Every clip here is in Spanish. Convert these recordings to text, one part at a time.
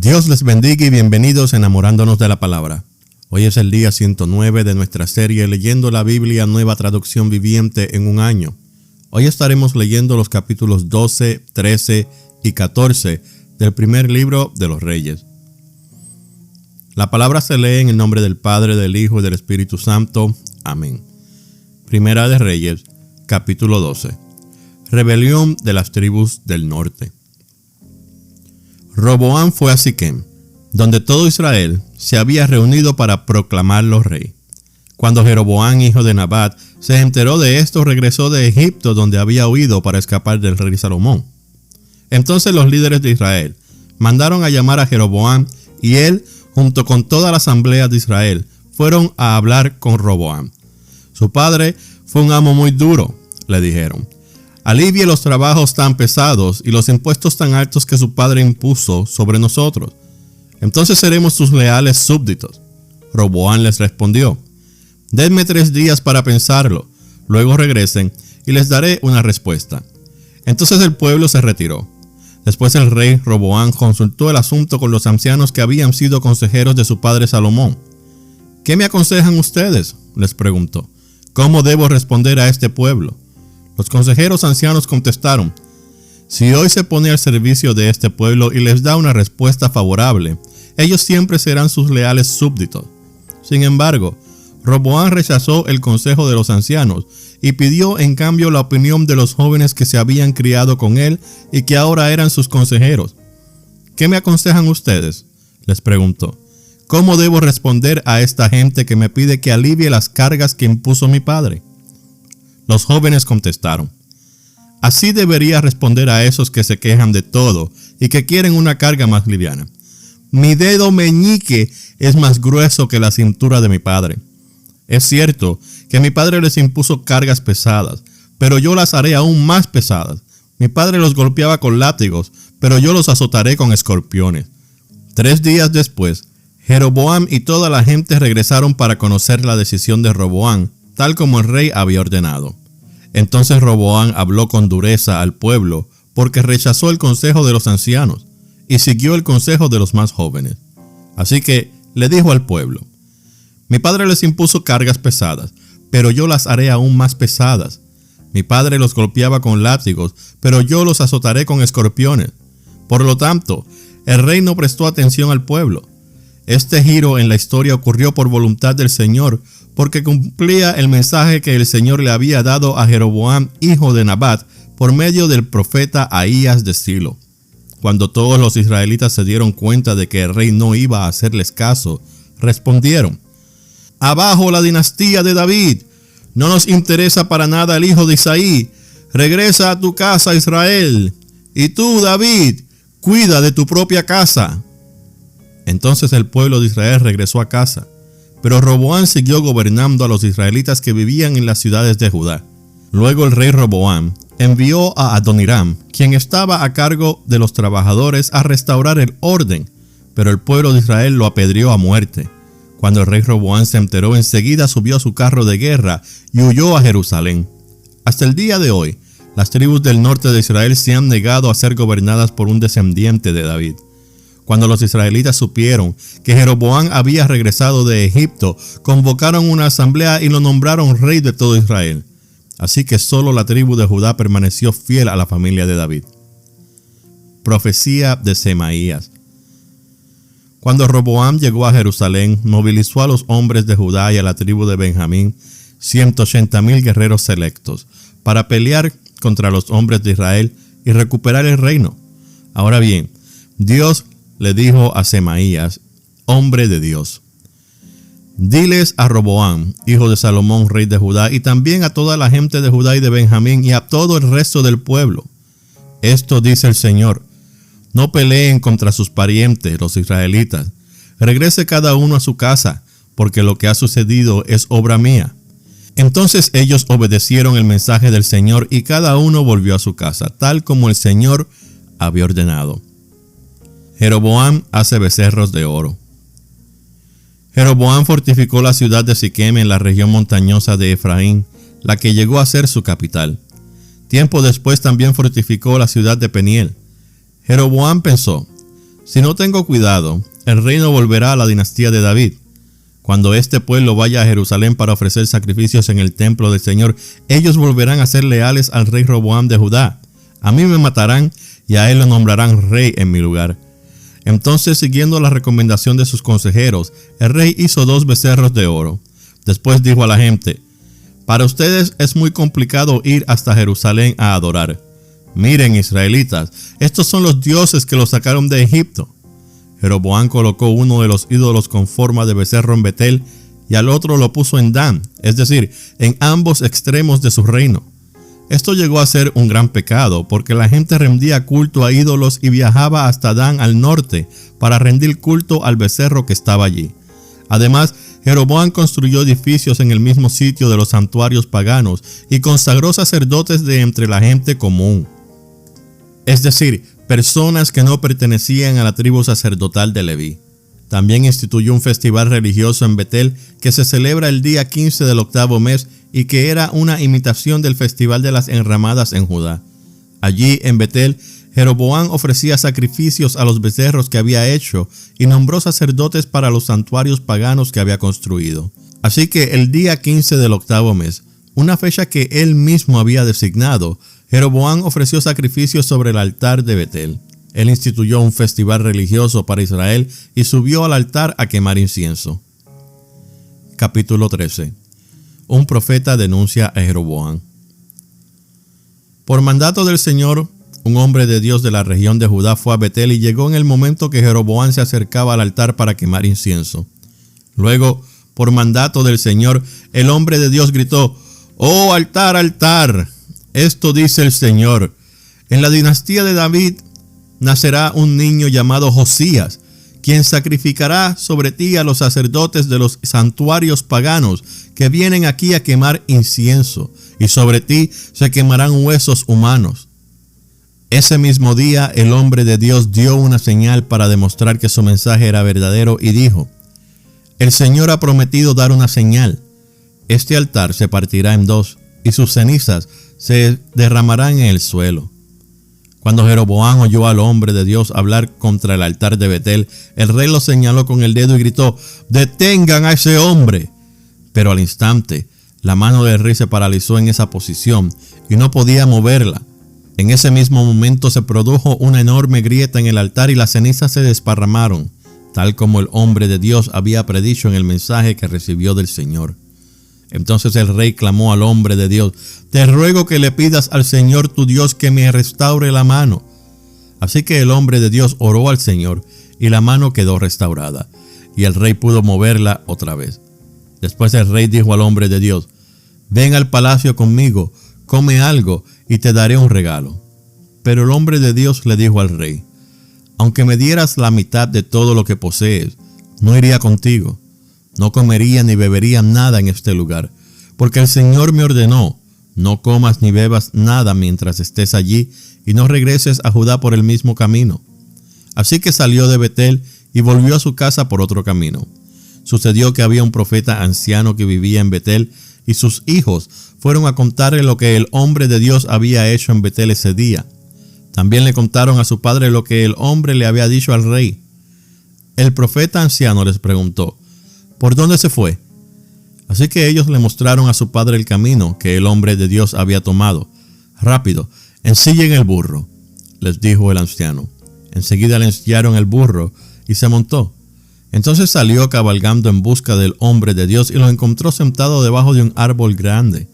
Dios les bendiga y bienvenidos a Enamorándonos de la Palabra. Hoy es el día 109 de nuestra serie Leyendo la Biblia Nueva Traducción Viviente en un año. Hoy estaremos leyendo los capítulos 12, 13 y 14 del primer libro de los Reyes. La palabra se lee en el nombre del Padre, del Hijo y del Espíritu Santo. Amén. Primera de Reyes, capítulo 12. Rebelión de las tribus del norte. Roboam fue a Siquem, donde todo Israel se había reunido para proclamarlo rey. Cuando Jeroboam, hijo de Nabat, se enteró de esto, regresó de Egipto, donde había huido para escapar del rey Salomón. Entonces los líderes de Israel mandaron a llamar a Jeroboam, y él, junto con toda la asamblea de Israel, fueron a hablar con Roboam. Su padre fue un amo muy duro, le dijeron. Alivie los trabajos tan pesados y los impuestos tan altos que su padre impuso sobre nosotros. Entonces seremos sus leales súbditos. Roboam les respondió: denme 3 días para pensarlo, luego regresen y les daré una respuesta. Entonces el pueblo se retiró. Después el rey Roboam consultó el asunto con los ancianos que habían sido consejeros de su padre Salomón. ¿Qué me aconsejan ustedes?, les preguntó. ¿Cómo debo responder a este pueblo? Los consejeros ancianos contestaron: si hoy se pone al servicio de este pueblo y les da una respuesta favorable, ellos siempre serán sus leales súbditos. Sin embargo, Roboam rechazó el consejo de los ancianos y pidió en cambio la opinión de los jóvenes que se habían criado con él y que ahora eran sus consejeros. ¿Qué me aconsejan ustedes?, les preguntó. ¿Cómo debo responder a esta gente que me pide que alivie las cargas que impuso mi padre? Los jóvenes contestaron: así debería responder a esos que se quejan de todo y que quieren una carga más liviana. Mi dedo meñique es más grueso que la cintura de mi padre. Es cierto que mi padre les impuso cargas pesadas, pero yo las haré aún más pesadas. Mi padre los golpeaba con látigos, pero yo los azotaré con escorpiones. 3 días después, Jeroboam y toda la gente regresaron para conocer la decisión de Roboam, tal como el rey había ordenado. Entonces Roboam habló con dureza al pueblo, porque rechazó el consejo de los ancianos y siguió el consejo de los más jóvenes. Así que le dijo al pueblo: mi padre les impuso cargas pesadas, pero yo las haré aún más pesadas. Mi padre los golpeaba con látigos, pero yo los azotaré con escorpiones. Por lo tanto, el rey no prestó atención al pueblo. Este giro en la historia ocurrió por voluntad del Señor, porque cumplía el mensaje que el Señor le había dado a Jeroboam, hijo de Nabat, por medio del profeta Ahías de Silo. Cuando todos los israelitas se dieron cuenta de que el rey no iba a hacerles caso, respondieron: abajo la dinastía de David, no nos interesa para nada el hijo de Isaí, regresa a tu casa, Israel, y tú, David, cuida de tu propia casa. Entonces el pueblo de Israel regresó a casa, pero Roboam siguió gobernando a los israelitas que vivían en las ciudades de Judá. Luego el rey Roboam envió a Adoniram, quien estaba a cargo de los trabajadores, a restaurar el orden, pero el pueblo de Israel lo apedreó a muerte. Cuando el rey Roboam se enteró, enseguida subió a su carro de guerra y huyó a Jerusalén. Hasta el día de hoy, las tribus del norte de Israel se han negado a ser gobernadas por un descendiente de David. Cuando los israelitas supieron que Jeroboam había regresado de Egipto, convocaron una asamblea y lo nombraron rey de todo Israel. Así que solo la tribu de Judá permaneció fiel a la familia de David. Profecía de Semaías. Cuando Roboam llegó a Jerusalén, movilizó a los hombres de Judá y a la tribu de Benjamín, 180,000 guerreros selectos, para pelear contra los hombres de Israel y recuperar el reino. Ahora bien, Dios le dijo a Semaías, hombre de Dios: diles a Roboam, hijo de Salomón, rey de Judá, y también a toda la gente de Judá y de Benjamín y a todo el resto del pueblo: esto dice el Señor, no peleen contra sus parientes, los israelitas. Regrese cada uno a su casa, porque lo que ha sucedido es obra mía. Entonces ellos obedecieron el mensaje del Señor y cada uno volvió a su casa, tal como el Señor había ordenado. Jeroboam hace becerros de oro. Jeroboam fortificó la ciudad de Siquem en la región montañosa de Efraín, la que llegó a ser su capital. Tiempo después también fortificó la ciudad de Peniel. Jeroboam pensó: Si no tengo cuidado, el reino volverá a la dinastía de David. Cuando este pueblo vaya a Jerusalén para ofrecer sacrificios en el templo del Señor, ellos volverán a ser leales al rey Roboam de Judá. A mí me matarán y a él lo nombrarán rey en mi lugar. Entonces, siguiendo la recomendación de sus consejeros, el rey hizo 2 becerros de oro. Después dijo a la gente: para ustedes es muy complicado ir hasta Jerusalén a adorar. Miren, israelitas, estos son los dioses que los sacaron de Egipto. Jeroboam colocó uno de los ídolos con forma de becerro en Betel y al otro lo puso en Dan, es decir, en ambos extremos de su reino. Esto llegó a ser un gran pecado porque la gente rendía culto a ídolos y viajaba hasta Dan al norte para rendir culto al becerro que estaba allí. Además, Jeroboam construyó edificios en el mismo sitio de los santuarios paganos y consagró sacerdotes de entre la gente común, es decir, personas que no pertenecían a la tribu sacerdotal de Leví. También instituyó un festival religioso en Betel que se celebra el día 15 del 8º mes y que era una imitación del festival de las enramadas en Judá. Allí en Betel, Jeroboam ofrecía sacrificios a los becerros que había hecho y nombró sacerdotes para los santuarios paganos que había construido. Así que el día 15 del 8º mes, una fecha que él mismo había designado, Jeroboam ofreció sacrificios sobre el altar de Betel. Él instituyó un festival religioso para Israel y subió al altar a quemar incienso. Capítulo 13. Un profeta denuncia a Jeroboam. Por mandato del Señor, un hombre de Dios de la región de Judá fue a Betel y llegó en el momento que Jeroboam se acercaba al altar para quemar incienso. Luego, por mandato del Señor, el hombre de Dios gritó: ¡Oh altar, altar! Esto dice el Señor: en la dinastía de David nacerá un niño llamado Josías, quien sacrificará sobre ti a los sacerdotes de los santuarios paganos que vienen aquí a quemar incienso, y sobre ti se quemarán huesos humanos. Ese mismo día el hombre de Dios dio una señal para demostrar que su mensaje era verdadero y dijo: el Señor ha prometido dar una señal. Este altar se partirá en 2 y sus cenizas se derramarán en el suelo. Cuando Jeroboam oyó al hombre de Dios hablar contra el altar de Betel, el rey lo señaló con el dedo y gritó: ¡detengan a ese hombre! Pero al instante, la mano del rey se paralizó en esa posición y no podía moverla. En ese mismo momento se produjo una enorme grieta en el altar y las cenizas se desparramaron, tal como el hombre de Dios había predicho en el mensaje que recibió del Señor. Entonces el rey clamó al hombre de Dios: te ruego que le pidas al Señor tu Dios que me restaure la mano. Así que el hombre de Dios oró al Señor y la mano quedó restaurada, y el rey pudo moverla otra vez. Después el rey dijo al hombre de Dios: ven al palacio conmigo, come algo y te daré un regalo. Pero el hombre de Dios le dijo al rey: aunque me dieras la mitad de todo lo que posees, no iría contigo. No comería ni bebería nada en este lugar, porque el Señor me ordenó: no comas ni bebas nada mientras estés allí y no regreses a Judá por el mismo camino. Así que salió de Betel y volvió a su casa por otro camino. Sucedió que había un profeta anciano que vivía en Betel y sus hijos fueron a contarle lo que el hombre de Dios había hecho en Betel ese día. También le contaron a su padre lo que el hombre le había dicho al rey. El profeta anciano les preguntó: ¿por dónde se fue? Así que ellos le mostraron a su padre el camino que el hombre de Dios había tomado. Rápido, ensillen el burro, les dijo el anciano. Enseguida le ensillaron el burro y se montó. Entonces salió cabalgando en busca del hombre de Dios y lo encontró sentado debajo de un árbol grande.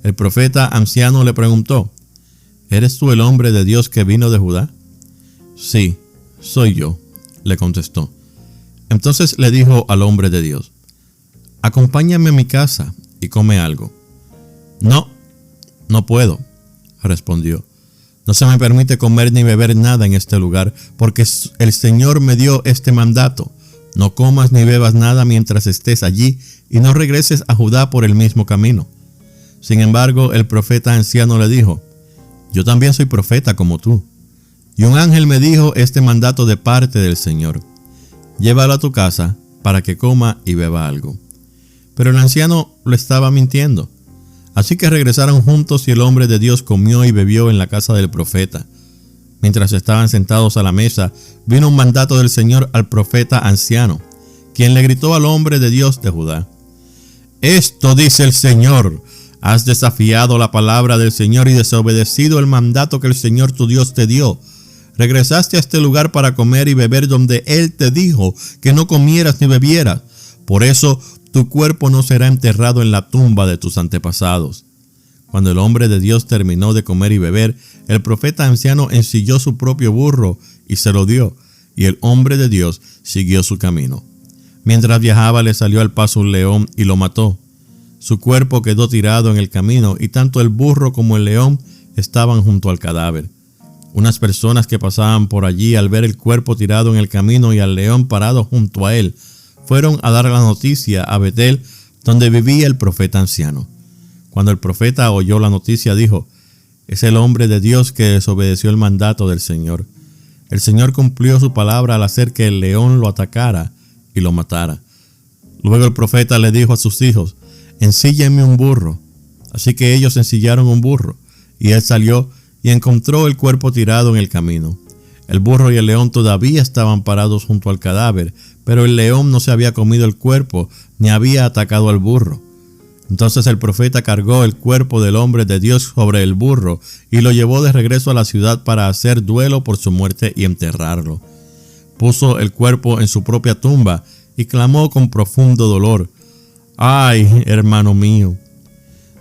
El profeta anciano le preguntó: ¿eres tú el hombre de Dios que vino de Judá? Sí, soy yo, le contestó. Entonces le dijo al hombre de Dios: acompáñame a mi casa y come algo. No puedo, respondió. No se me permite comer ni beber nada en este lugar, porque el Señor me dio este mandato: no comas ni bebas nada mientras estés allí y no regreses a Judá por el mismo camino. Sin embargo, el profeta anciano le dijo: yo también soy profeta como tú, y un ángel me dijo este mandato de parte del Señor: llévalo a tu casa para que coma y beba algo. Pero el anciano le estaba mintiendo. Así que regresaron juntos y el hombre de Dios comió y bebió en la casa del profeta. Mientras estaban sentados a la mesa, vino un mandato del Señor al profeta anciano, quien le gritó al hombre de Dios de Judá: «Esto dice el Señor: has desafiado la palabra del Señor y desobedecido el mandato que el Señor tu Dios te dio. Regresaste a este lugar para comer y beber donde Él te dijo que no comieras ni bebieras. Por eso tu cuerpo no será enterrado en la tumba de tus antepasados». Cuando el hombre de Dios terminó de comer y beber, el profeta anciano ensilló su propio burro y se lo dio, y el hombre de Dios siguió su camino. Mientras viajaba, le salió al paso un león y lo mató. Su cuerpo quedó tirado en el camino, y tanto el burro como el león estaban junto al cadáver. Unas personas que pasaban por allí, al ver el cuerpo tirado en el camino y al león parado junto a él, fueron a dar la noticia a Betel, donde vivía el profeta anciano. Cuando el profeta oyó la noticia, dijo: «Es el hombre de Dios que desobedeció el mandato del Señor». El Señor cumplió su palabra al hacer que el león lo atacara y lo matara. Luego el profeta le dijo a sus hijos: «Ensíllenme un burro». Así que ellos ensillaron un burro, y él salió y encontró el cuerpo tirado en el camino. El burro y el león todavía estaban parados junto al cadáver, pero el león no se había comido el cuerpo ni había atacado al burro. Entonces el profeta cargó el cuerpo del hombre de Dios sobre el burro y lo llevó de regreso a la ciudad para hacer duelo por su muerte y enterrarlo. Puso el cuerpo en su propia tumba y clamó con profundo dolor: «¡Ay, hermano mío!».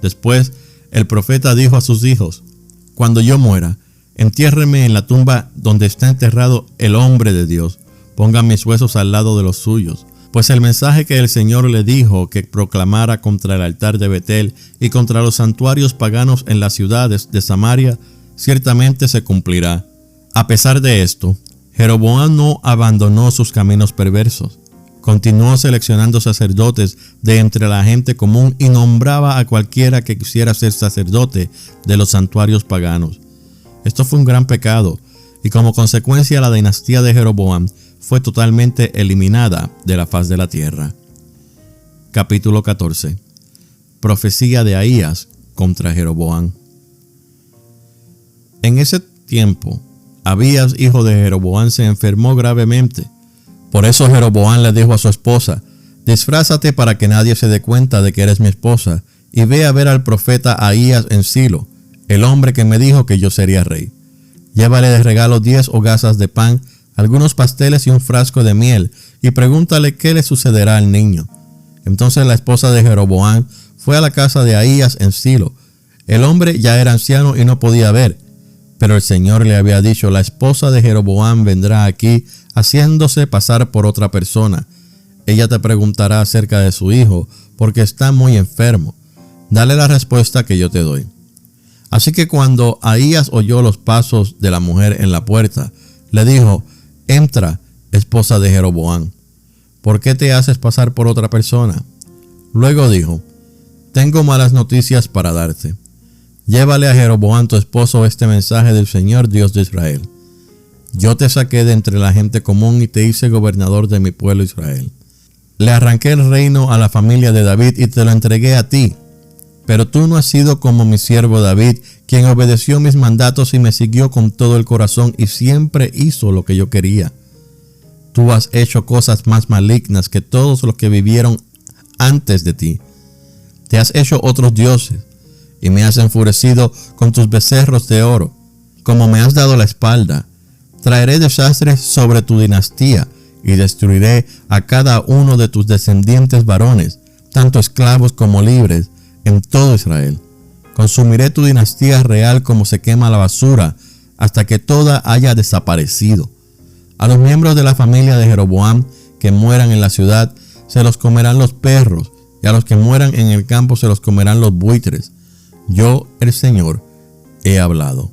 Después el profeta dijo a sus hijos: «Cuando yo muera, entiérrenme en la tumba donde está enterrado el hombre de Dios. Pongan mis huesos al lado de los suyos». Pues el mensaje que el Señor le dijo que proclamara contra el altar de Betel y contra los santuarios paganos en las ciudades de Samaria ciertamente se cumplirá. A pesar de esto, Jeroboam no abandonó sus caminos perversos. Continuó seleccionando sacerdotes de entre la gente común y nombraba a cualquiera que quisiera ser sacerdote de los santuarios paganos. Esto fue un gran pecado, y como consecuencia la dinastía de Jeroboam fue totalmente eliminada de la faz de la tierra. Capítulo 14. Profecía de Ahías contra Jeroboam. En ese tiempo, Abías, hijo de Jeroboam, se enfermó gravemente. Por eso Jeroboam le dijo a su esposa: «Disfrázate para que nadie se dé cuenta de que eres mi esposa, y ve a ver al profeta Ahías en Silo, el hombre que me dijo que yo sería rey. Llévale de regalo 10 hogazas de pan, algunos pasteles y un frasco de miel, y pregúntale qué le sucederá al niño». Entonces la esposa de Jeroboam fue a la casa de Ahías en Silo. El hombre ya era anciano y no podía ver, pero el Señor le había dicho: «La esposa de Jeroboam vendrá aquí haciéndose pasar por otra persona. Ella te preguntará acerca de su hijo, porque está muy enfermo. Dale la respuesta que yo te doy». Así que cuando Ahías oyó los pasos de la mujer en la puerta, le dijo: «Entra, esposa de Jeroboam. ¿Por qué te haces pasar por otra persona?». Luego dijo: «Tengo malas noticias para darte. Llévale a Jeroboam tu esposo este mensaje del Señor Dios de Israel. Yo te saqué de entre la gente común y te hice gobernador de mi pueblo Israel. Le arranqué el reino a la familia de David y te lo entregué a ti. Pero tú no has sido como mi siervo David, quien obedeció mis mandatos y me siguió con todo el corazón y siempre hizo lo que yo quería. Tú has hecho cosas más malignas que todos los que vivieron antes de ti. Te has hecho otros dioses y me has enfurecido con tus becerros de oro. Como me has dado la espalda, traeré desastres sobre tu dinastía y destruiré a cada uno de tus descendientes varones, tanto esclavos como libres, en todo Israel. Consumiré tu dinastía real como se quema la basura, hasta que toda haya desaparecido. A los miembros de la familia de Jeroboam que mueran en la ciudad se los comerán los perros, y a los que mueran en el campo se los comerán los buitres. Yo, el Señor, he hablado».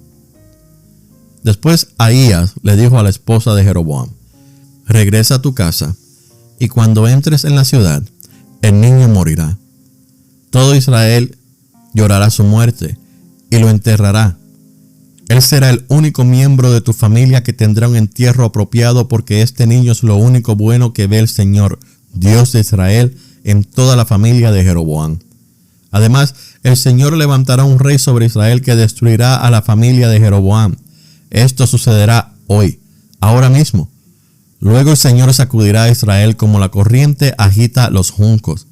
Después Ahías le dijo a la esposa de Jeroboam: «Regresa a tu casa, y cuando entres en la ciudad, el niño morirá. Todo Israel llorará su muerte y lo enterrará. Él será el único miembro de tu familia que tendrá un entierro apropiado, porque este niño es lo único bueno que ve el Señor, Dios de Israel, en toda la familia de Jeroboam. Además, el Señor levantará un rey sobre Israel que destruirá a la familia de Jeroboam. Esto sucederá hoy, ahora mismo. Luego el Señor sacudirá a Israel como la corriente agita los juncos.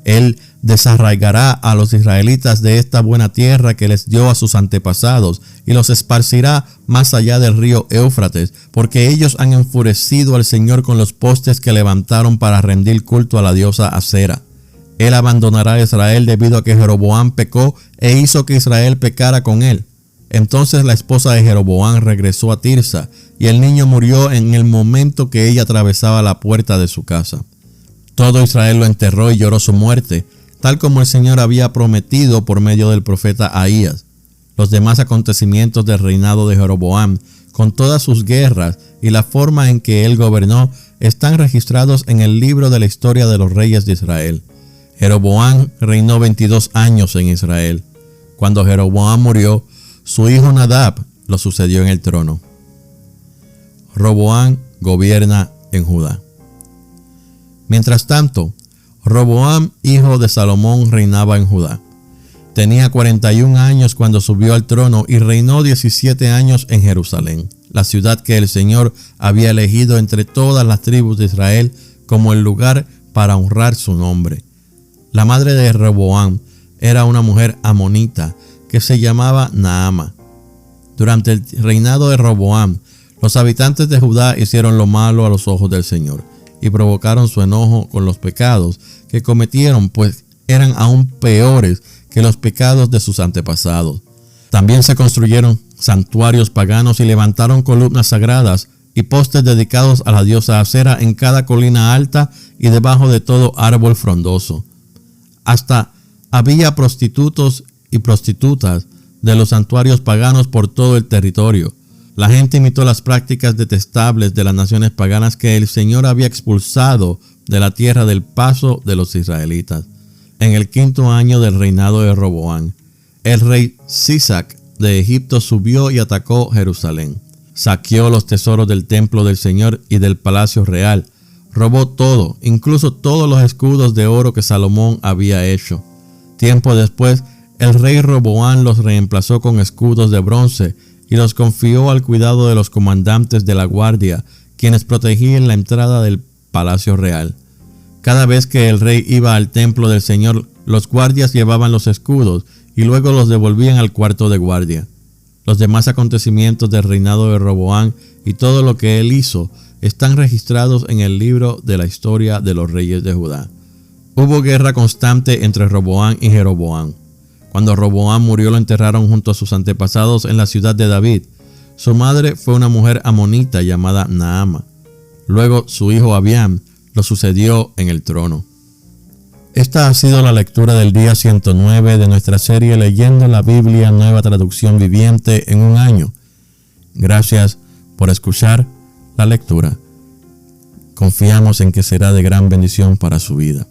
Él desarraigará a los israelitas de esta buena tierra que les dio a sus antepasados y los esparcirá más allá del río Éufrates, porque ellos han enfurecido al Señor con los postes que levantaron para rendir culto a la diosa Acera. Él abandonará a Israel debido a que Jeroboam pecó e hizo que Israel pecara con él. Entonces la esposa de Jeroboam regresó a Tirsa, y el niño murió en el momento que ella atravesaba la puerta de su casa. Todo Israel lo enterró y lloró su muerte, tal como el Señor había prometido por medio del profeta Ahías. Los demás acontecimientos del reinado de Jeroboam, con todas sus guerras y la forma en que él gobernó, están registrados en el libro de la historia de los reyes de Israel. Jeroboam reinó 22 años en Israel. Cuando Jeroboam murió, su hijo Nadab lo sucedió en el trono. Roboam gobierna en Judá. Mientras tanto, Roboam, hijo de Salomón, reinaba en Judá. Tenía 41 años cuando subió al trono y reinó 17 años en Jerusalén, la ciudad que el Señor había elegido entre todas las tribus de Israel como el lugar para honrar su nombre. La madre de Roboam era una mujer amonita que se llamaba Naama. Durante el reinado de Roboam, los habitantes de Judá hicieron lo malo a los ojos del Señor y provocaron su enojo con los pecados que cometieron, pues eran aún peores que los pecados de sus antepasados. También se construyeron santuarios paganos y levantaron columnas sagradas y postes dedicados a la diosa Acera en cada colina alta y debajo de todo árbol frondoso. Hasta había prostitutos y prostitutas de los santuarios paganos por todo el territorio. La gente imitó las prácticas detestables de las naciones paganas que el Señor había expulsado de la tierra del paso de los israelitas. En el 5º año del reinado de Roboam, el rey Sisac de Egipto subió y atacó Jerusalén. Saqueó los tesoros del templo del Señor y del palacio real. Robó todo, incluso todos los escudos de oro que Salomón había hecho. Tiempo después, el rey Roboam los reemplazó con escudos de bronce y los confió al cuidado de los comandantes de la guardia, quienes protegían la entrada del palacio real. Cada vez que el rey iba al templo del Señor, los guardias llevaban los escudos y luego los devolvían al cuarto de guardia. Los demás acontecimientos del reinado de Roboam y todo lo que él hizo están registrados en el libro de la historia de los reyes de Judá. Hubo guerra constante entre Roboam y Jeroboam. Cuando Roboam murió, lo enterraron junto a sus antepasados en la ciudad de David. Su madre fue una mujer amonita llamada Naama. Luego su hijo Abiam lo sucedió en el trono. Esta ha sido la lectura del día 109 de nuestra serie Leyendo la Biblia, Nueva Traducción Viviente en un año. Gracias por escuchar la lectura. Confiamos en que será de gran bendición para su vida.